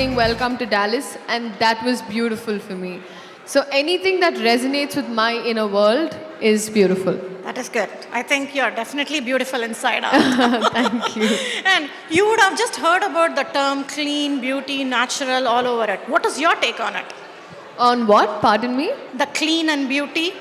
saying welcome to Dallas, and that was beautiful for me. So anything that resonates with my inner world is beautiful. That is good. I think you're definitely beautiful inside out. Thank you. And you would have just heard about the term clean, beauty, natural all over it. What is your take on it? On what? Pardon me? The clean and beauty,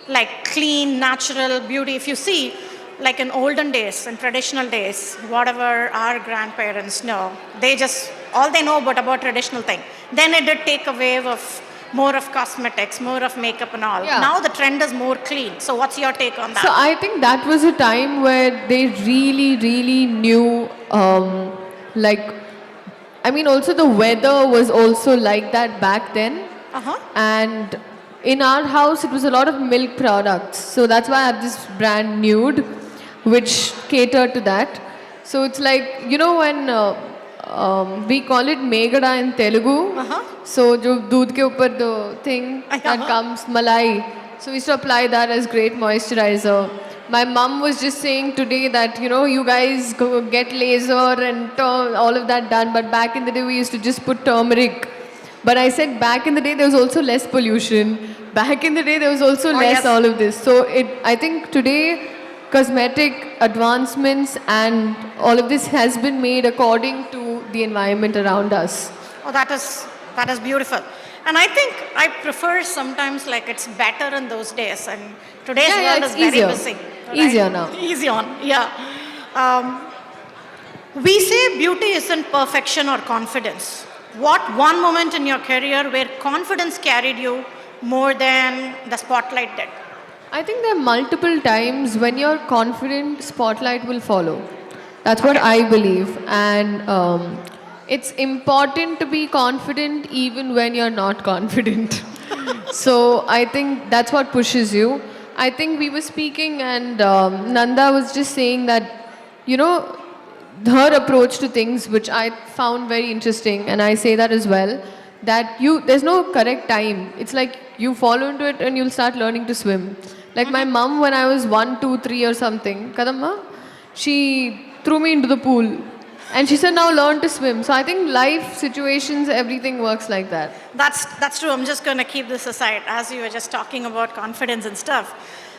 like clean, natural beauty. If you see, like in olden days, in traditional days, whatever our grandparents know, they just, all they know about traditional thing. Then it did take a wave of more of cosmetics, more of makeup and all. Yeah. Now the trend is more clean. So what's your take on that? So I think that was a time where they really, really knew, like, I mean, also the weather was also like that back then. Uh-huh. And in our house, it was a lot of milk products. So that's why I have this brand Nude, which catered to that. So it's like, you know, when we call it Megada in Telugu. Uh-huh. So jo doodh ke upar the thing that Uh-huh. comes, malai. So we used to apply that as great moisturizer. My mum was just saying today that, you know, you guys go get laser and all of that done. But back in the day, we used to just put turmeric. But I said back in the day there was also less pollution. Back in the day there was also less yes. all of this. So I think today cosmetic advancements and all of this has been made according to the environment around us. Oh, that is beautiful. And I think I prefer sometimes like it's better in those days. And today's Yeah, world it's is very easier. busy. Easier now. Easy on, yeah. We say beauty isn't perfection or confidence. What one moment in your career where confidence carried you more than the spotlight did? I think there are multiple times when you're confident, spotlight will follow. That's what I believe. And it's important to be confident even when you're not confident. So I think that's what pushes you. I think we were speaking, and Nanda was just saying that, you know, her approach to things, which I found very interesting, and I say that as well, that there's no correct time. It's like you fall into it and you'll start learning to swim. Like my mom, when I was 1, 2, 3 or something, Kadamma, she threw me into the pool. And she said, now learn to swim. So I think life situations, everything works like that. That's true. I'm just going to keep this aside as you were just talking about confidence and stuff.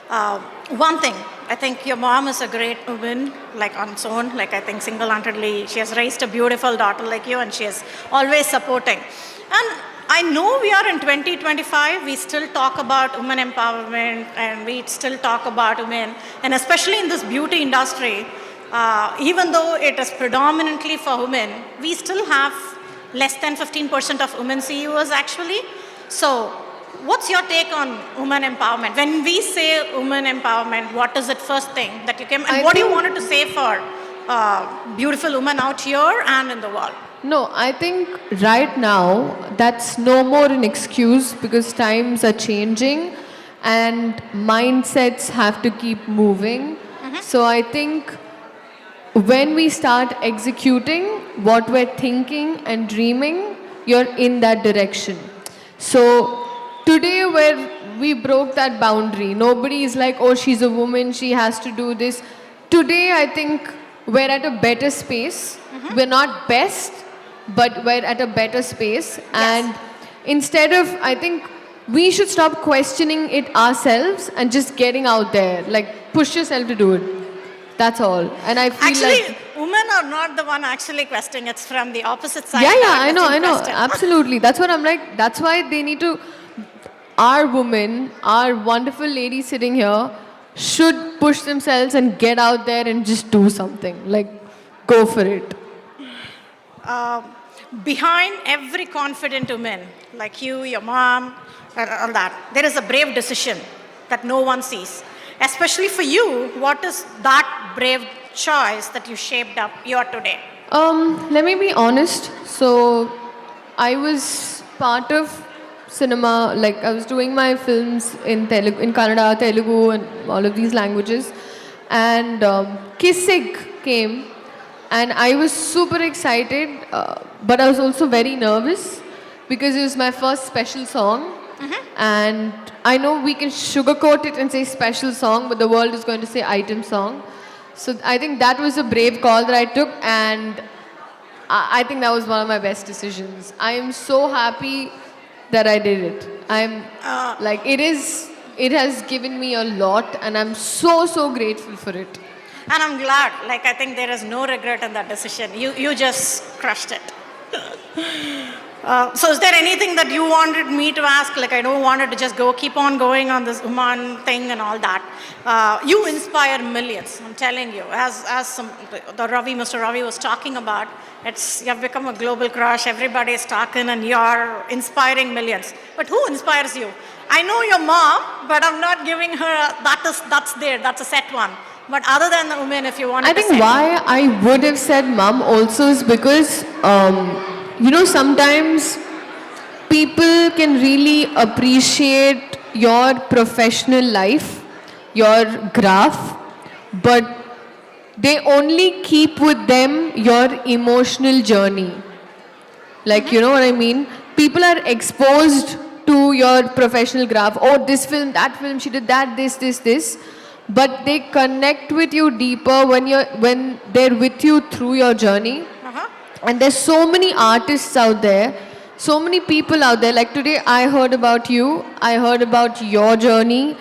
One thing, I think your mom is a great woman, like on its own. Like I think single-handedly, she has raised a beautiful daughter like you, and she is always supporting. And I know we are in 2025. We still talk about women empowerment, and we still talk about women, and especially in this beauty industry. Even though it is predominantly for women, we still have less than 15% of women CEOs actually. So what's your take on women empowerment? When we say women empowerment, what is it first thing that you came, and what do you wanted to say for beautiful women out here and in the world? No, I think right now that's no more an excuse because times are changing and mindsets have to keep moving. So I think when we start executing what we're thinking and dreaming, you're in that direction. So today where we broke that boundary, nobody is like, oh, she's a woman, she has to do this. Today I think we're at a better space. We're not best, but we're at a better space. And instead of, I think we should stop questioning it ourselves and just getting out there. Like push yourself to do it. That's all. And I feel Actually, women are not the one actually questioning. It's from the opposite side. yeah, that I know, it's in question. absolutely. That's what I'm like. That's why they need to, our women, our wonderful ladies sitting here should push themselves and get out there and just do something. Like, go for it. Behind every confident woman, like you, your mom, and all that, there is a brave decision that no one sees. Especially for you, what is that brave choice that you shaped up your today? Let me be honest. So, I was part of cinema, like I was doing my films in Telugu, in Kannada, Telugu, and all of these languages. And Kissig came, and I was super excited, but I was also very nervous because it was my first special song. And I know we can sugarcoat it and say special song, but the world is going to say item song. So I think that was a brave call that I took, and I think that was one of my best decisions. I am so happy that I did it. I'm like, it has given me a lot, and I'm so grateful for it. And I'm glad. Like, I think there is no regret in that decision. You just crushed it. So is there anything that you wanted me to ask? Like, I don't want it to just keep on going on this Uman thing and all that. You inspire millions, I'm telling you. Mr. Ravi was talking about, you have become a global crush, everybody is talking and you're inspiring millions. But who inspires you? I know your mom, but I'm not giving her, that's a set one. But other than the women, if you want to I think why I would have said mom also is because, sometimes people can really appreciate your professional life, your graph, but they only keep with them your emotional journey. Like, you know what I mean? People are exposed to your professional graph. Oh, this film, that film, she did that, this. But they connect with you deeper when they're with you through your journey. And there's so many artists out there, so many people out there. Like today, I heard about you. I heard about your journey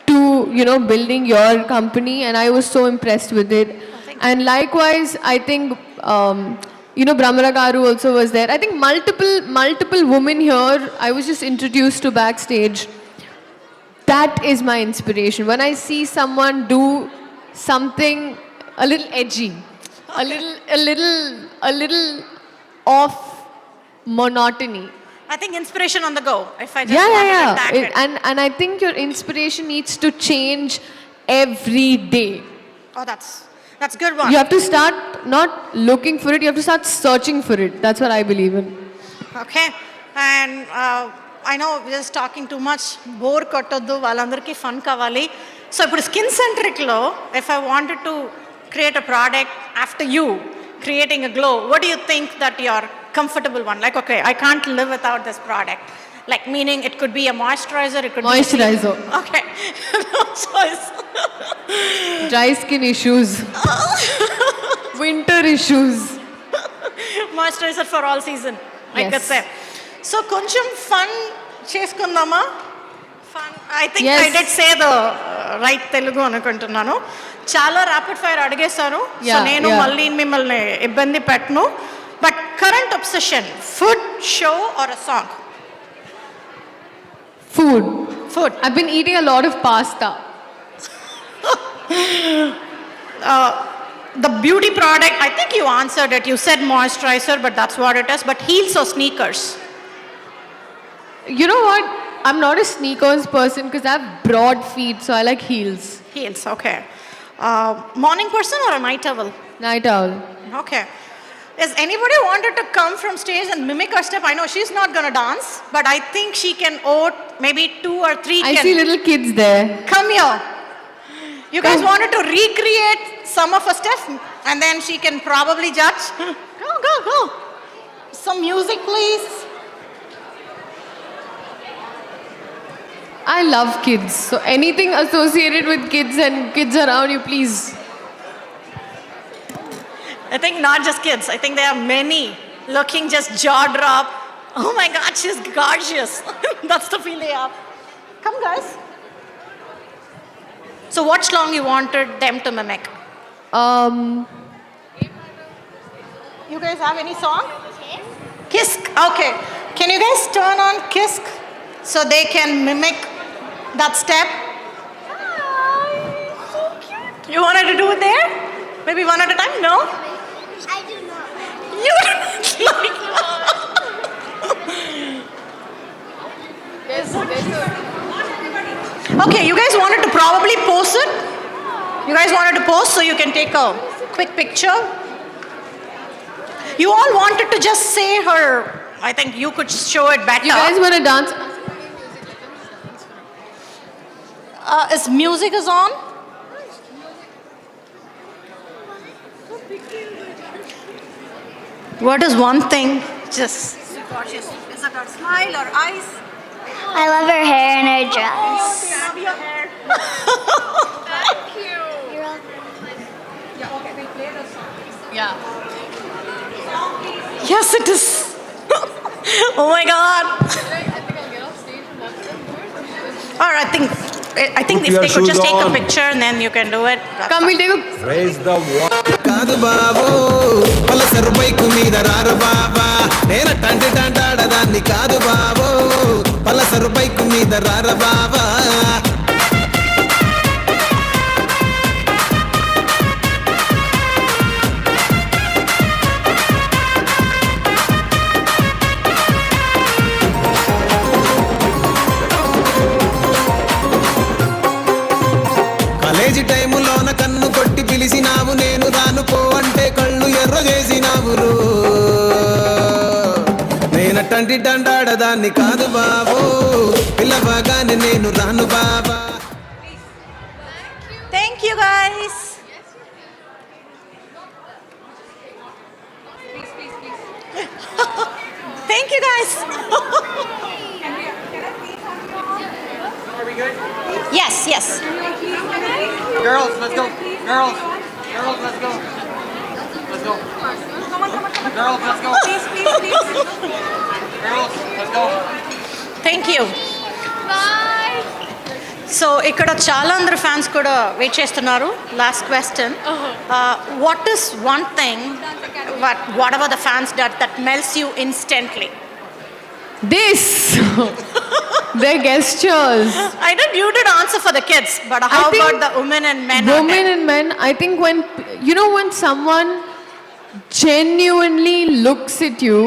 to, building your company, and I was so impressed with it. And likewise, I think, Brahmara Garu also was there. I think multiple women here, I was just introduced to backstage. That is my inspiration. When I see someone do something a little edgy, a little off monotony. I think inspiration on the go. If I just Yeah. attack it. And I think your inspiration needs to change every day. Oh, that's good one. You have to start not looking for it, you have to start searching for it. That's what I believe in. Okay. And I know we're just talking too much. Bore kottoddu valandarki fun kavali. So ఇప్పుడు skin centric lo, if I wanted to create a product after you creating a glow, what do you think that your comfortable one? Like, okay, I can't live without this product. Like, meaning it could be a moisturizer, it could Moisturizer. be okay. No choice. Dry skin issues. Winter issues. Moisturizer for all season, I Yes. could say. So, koncham fun cheskundama. Fun. I think Yes. I did say the right Telugu అనుకుంటున్నాను. చాలా rapid fire అడిగేశాను. So నేను మళ్ళీ మిమ్మల్ని ఇబ్బంది పెట్టను. But current obsession, food, show or a song? Food. Food. I've been eating a lot of pasta. The beauty product, I think you answered it. You said moisturizer, but that's what it is. But heels or sneakers? You know what? I'm not a sneakers person because I have broad feet, so I like heels. Heels, okay. Morning person or a night owl? Night owl. Okay. Is anybody wanted to come from stage and mimic her step? I know she's not going to dance, but I think she can owe maybe 2 or 3. I see little kids there. Come here. You guys Come. wanted to recreate some of her stuff, and then she can probably judge. Go. Some music, please. I love kids. So anything associated with kids and kids around you, please. I think not just kids. I think there are many looking just jaw drop. Oh my God, she's gorgeous. That's the feel they have. Come, guys. So, what song you wanted them to mimic? You guys have any song? Kisk. Okay. Can you guys turn on Kisk so they can mimic that step? So cute. You wanted to do it there? Maybe one at a time? No? I do not. You don't like Okay, you guys wanted to probably pose it? You guys wanted to pose so you can take a quick picture? You all wanted to just say her. I think you could show it better. You guys want to dance? Is music is on? What is one thing just gorgeous? Is it her smile or eyes? I love her hair and her dress. I love your hair. Thank you. You're welcome. Yeah, okay, we'll play the song. Yeah. Song, please. Yes, it is. Oh my God. Or I think Put if your they could just shoes take a on. picture and then you can do it. That's Come, we'll fine. take a Raise the water. కాదు బాబు Pulsar bike మీద రారు బాబా నేను తండ్రి తంటాడదాన్ని కాదు బాబు Pulsar bike మీద రార బాబా college టైములోన కన్ను కొట్టి పిలిచినావు నేను రాను పో అంటే కళ్ళు ఎర్ర చేసినావు నేనట్టంటి దండాడదాన్ని కాదు బాబు పిల్లబాగానే నేను రాను బాబా Thank you, guys. Thank you, guys. Yes, yes. Girls, let's go. Girls, let's go. Let's go. Girls, let's go. Girls, let's go. Thank you. So ఇక్కడ చాలా అందరు ఫ్యాన్స్ కూడా వెయిట్ చేస్తున్నారు last question what is one thing what ever the fans that మెల్స్ you instantly this. Their gestures. I know you did answer for the kids, but how I think about the women and men? out Women there? and men, I think when someone genuinely looks at you,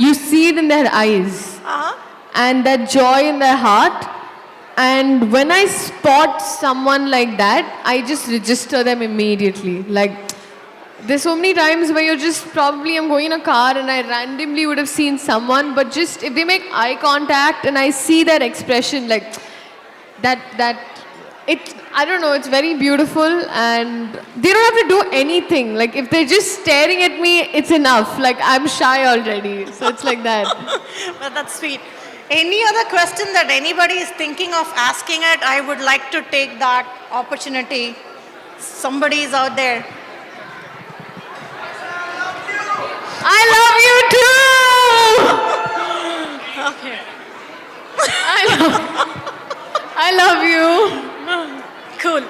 you see it in their eyes Uh-huh. and that joy in their heart. And when I spot someone like that, I just register them immediately. Like, there's so many times where you're just probably, I'm going in a car and I randomly would have seen someone, but just if they make eye contact and I see that expression, like that it, I don't know, it's very beautiful and they don't have to do anything. Like, if they're just staring at me, it's enough. Like, I'm shy already. So it's like that. But that's sweet. Any other question that anybody is thinking of asking it, I would like to take that opportunity. Somebody is out there. I love you too! Okay. I love you. Cool.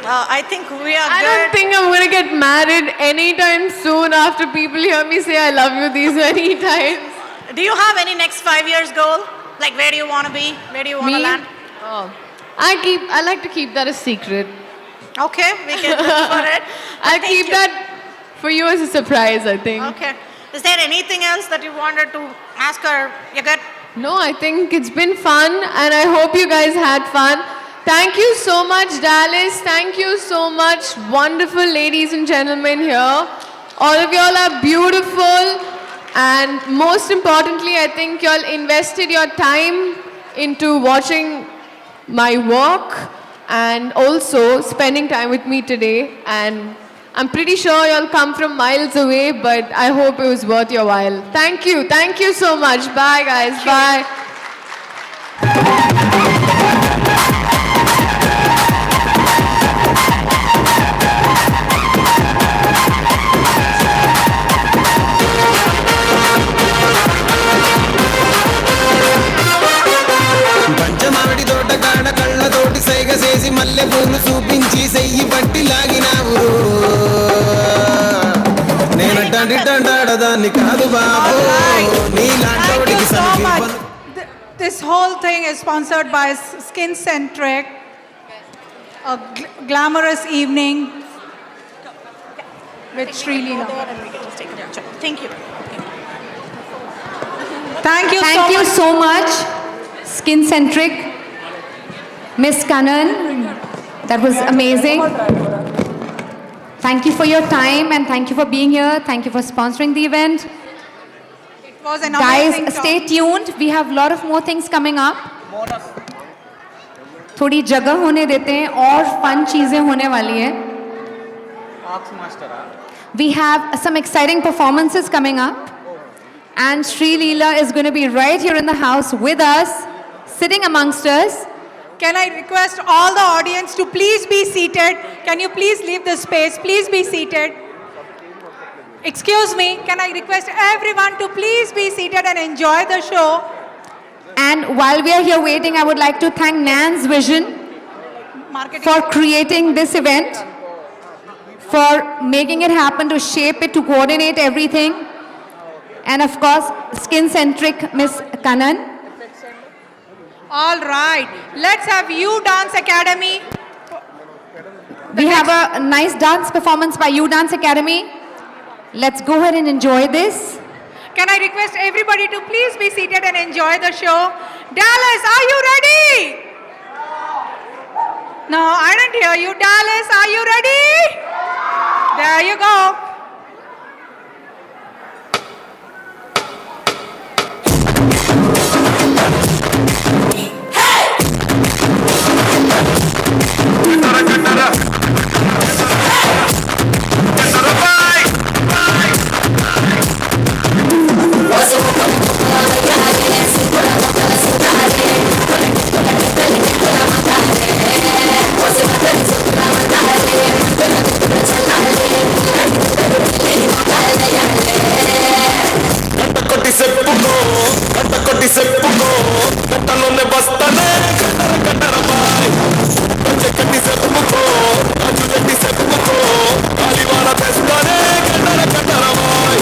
I think we are I good. don't think I'm gonna get married anytime soon after people hear me say I love you these many times. Do you have any next 5 years goal? Like where do you want to be? Where do you want to Me? land? Oh. I like to keep that a secret. Okay, we can look for it. I'll Thank keep you. that for you as a surprise, I think. Okay. Is there anything else that you wanted to ask her? You good? No, I think it's been fun and I hope you guys had fun. Thank you so much, Dallas. Thank you so much, wonderful ladies and gentlemen here. All of y'all are beautiful. And most importantly, I think y'all invested your time into watching my work and also spending time with me today. And I'm pretty sure y'all come from miles away, but I hope it was worth your while. Thank you. Thank you so much. Bye, guys. Bye. పంచమావిడి తోట కాడ కళ్ళతోటి సైగ చేసి మల్లె పూలు చూపించి సెయ్యి పట్టి లాగినావు నేనట్టంటి దండాడదాన్ని కాదు బాబు Thank నీలాంటోడికి you so much. సరిగివ్వను. This whole thing is sponsored by Skin Centric, a glamorous evening with Sri Leela. Thank you. Thank you Thank so you much. so much, Skin Centric, Miss Kannan. That was amazing. Thank you for your time and thank you for being here. Thank you for sponsoring the event. It was an Guys, amazing stay talk. tuned. We have a lot of more things coming up. थोड़ी जगह होने देते हैं और fun चीजें होने वाली हैं. We have some exciting performances coming up. And Sri Leela is going to be right here in the house with us, sitting amongst us. Can I request all the audience to please be seated? Can you please leave the space? Please be seated. Excuse me, can I request everyone to please be seated and enjoy the show? And while we are here waiting, I would like to thank Nan's Vision Marketing. for creating this event, for making it happen, to shape it, to coordinate everything. And of course, Skin-Centric Miss Kanan. All right, let's have You Dance Academy. We have a nice dance performance by You Dance Academy. Let's go ahead and enjoy this. Can I request everybody to please be seated and enjoy the show? Dallas, are you ready? No, I didn't hear you. Dallas, are you ready? There you go. కొట్టి చెప్పుకో గంట కొట్టి చెప్పుకో గంటలోనే వస్తానే గంటర గంటర bye కట్టి చెప్పుకో రాజు కట్టి చెప్పుకో కాలివాడ తెస్తానే గంటర గంటర bye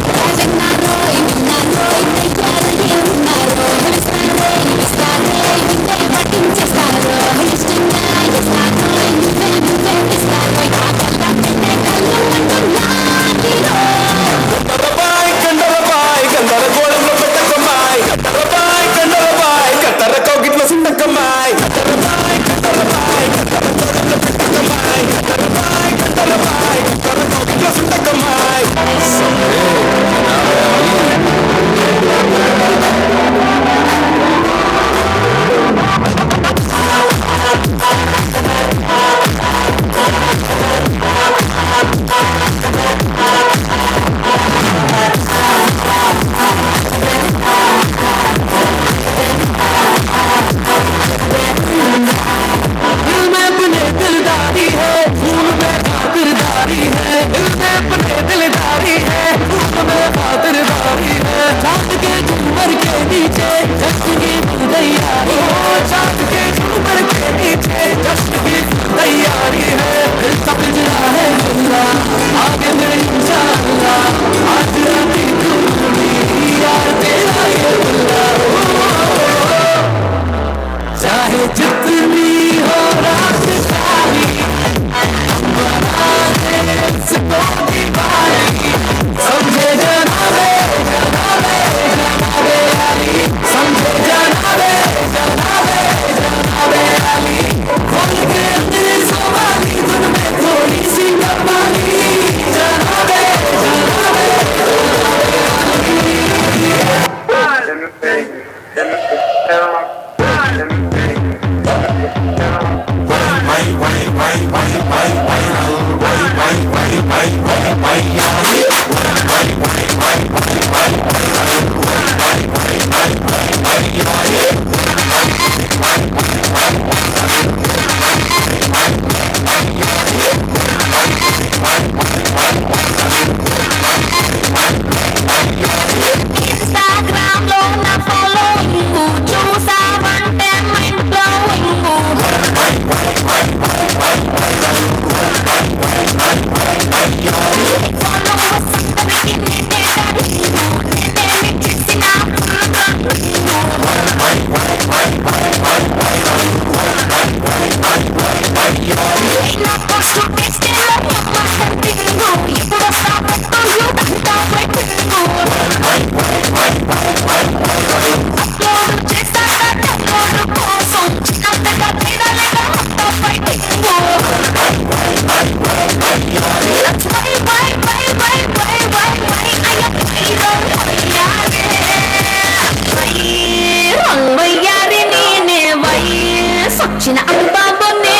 China Amba Bone,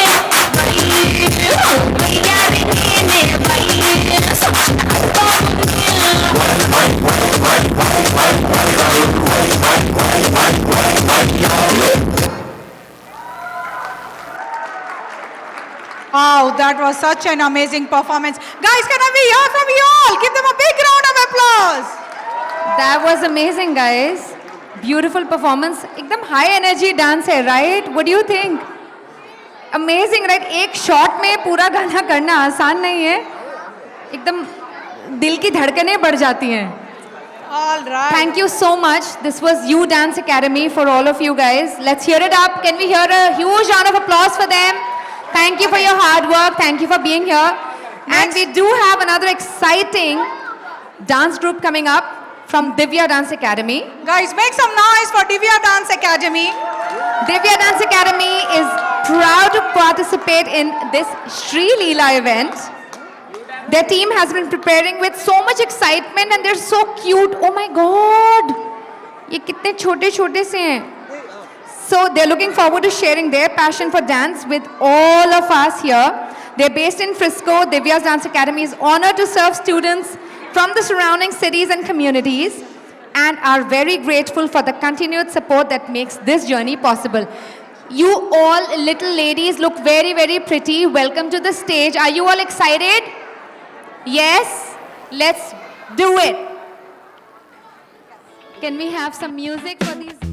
Yari Nene, Wow, that was such an amazing performance. Guys, can we hear from you all? Give them a big round of applause. That was amazing, guys. Beautiful performance. एकदम high energy dance है, right? What do you think? Amazing, right? एक shot में पूरा गाना करना आसान नहीं है. एकदम दिल की धड़कनें बढ़ जाती हैं. All right. Thank you so much. This was You Dance Academy for all of you guys. Let's hear it up. Can we hear a huge round of applause for them? Thank you for your hard work. Thank you for being here. And we do have another exciting dance group coming up from Divya Dance Academy. Guys, make some noise for Divya Dance Academy. Divya Dance Academy is proud to participate in this Shri Leela event. Their team has been preparing with so much excitement and they're so cute. Oh my God! ये कितने छोटे छोटे से हैं. So they're looking forward to sharing their passion for dance with all of us here. They're based in Frisco. Divya's Dance Academy is honored to serve students from the surrounding cities and communities and are very grateful for the continued support that makes this journey possible. You all little ladies look very, very pretty. Welcome to the stage. Are you all excited? Yes? Let's do it. Can we have some music for these?